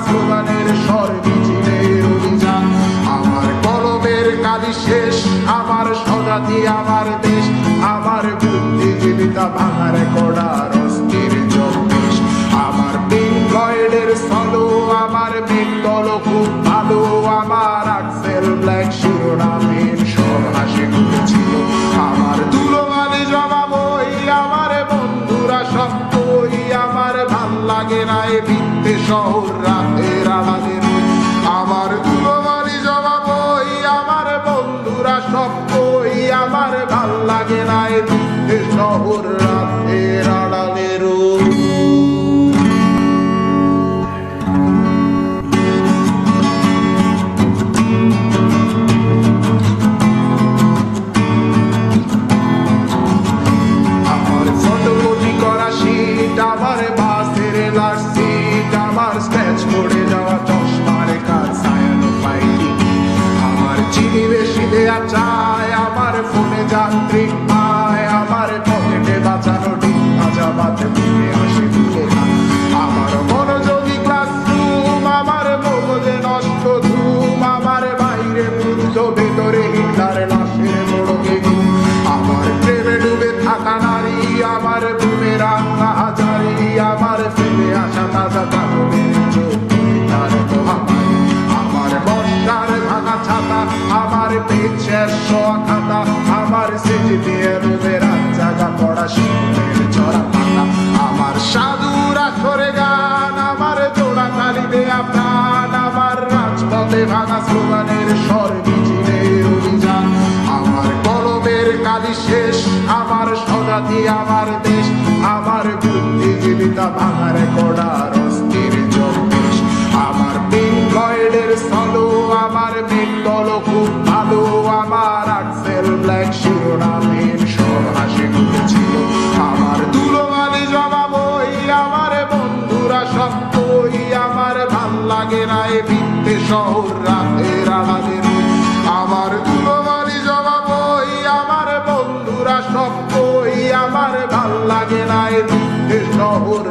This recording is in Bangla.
স্লোগানের স্বর মিছিলের অভিযান। আমার কলমের কালি শেষ, আমার স্বজাতি আমার দেশ, আমার বুদ্ধিজীবিতা ভাঙার কড়ার অস্থির জন্মেশ। আমার পিঙ্ক ফ্লয়েডের সলো, আমার বেঙ্গল খুব ভালো, আমার আক্সেল ব্ল্যাক শিরোনামহীন সব হাসি মুখেছিল। আমার ধুলোবালি জমা বই, আমার বন্ধুরা সব কই, আমার ভাল লাগে না এ মিথ্যে শহর রাতের আড়ালে রই। আমার ধুলোবালি জমা বই, আমার বন্ধুরা সব কই, আমার ভাল লাগে না এ মিথ্যে শহর রাতের আড়ালে রই। আমার বাসের লাস্ট সিট, আমার স্ক্র্যাচ পড়ে যাওয়া চশমার কাজ সায়ানো পাইনি। আমার চিনি বেশি দেয়া চায়, আমার ফোনে যান্ত্রিক পায়, আমার পকেটে বাঁচানো ডিম ভাজা বাতে মুখে হাসি তুলে না। আমার মনোযোগী ক্লাসরুম, আমার মগজে নষ্ট ধুম, আমার বাইরে বুদ্ধ ভেতরে হিটলার লাশের মোড়কে ঘুম। আমার প্রেমে ডুবে থাকা নারী, আমার বুমের আঙ্গা হাজারি, আমার ফেলে আসা তাজা কাপড়ের তার মহামারী। আমার বর্ষার ভাঙা ছাতা, আমার পেট শেষ খাতা, আমার সেজে দিয়ে রুমের জায়গা পড়া শিল্পের চড়া পাতা। আমার সাধুরা সরে গান, আমার জোড়া তালি দেয়া প্রাণ, আমার রাজপথে ভাঙা স্লোগানের স্বর মিছিলের অভিযান। আমার কলমের কালি শেষ, আমার স্বজাতি আমার দেশ, আমার বুদ্ধিজীবিতা ভাঙার কড়ার অস্থির জন্মেশ। আমার পিঙ্ক ফ্লয়েডের সলো, আমার বেঙ্গল খুব ভালো, আমার আক্সেল ব্ল্যাক শিরোনামহীন সব হাসি মুখেছিল। আমার ধুলোবালি জমা বই, আমার বন্ধুরা সব কই, আমার ভাল লাগে না এ মিথ্যে শহর রাতের আড়ালে রই। আমার ধুলোবালি জমা বই, আমার বন্ধুরা সব কই, আমার ভাল লাগে না এ মিথ্যে শহর।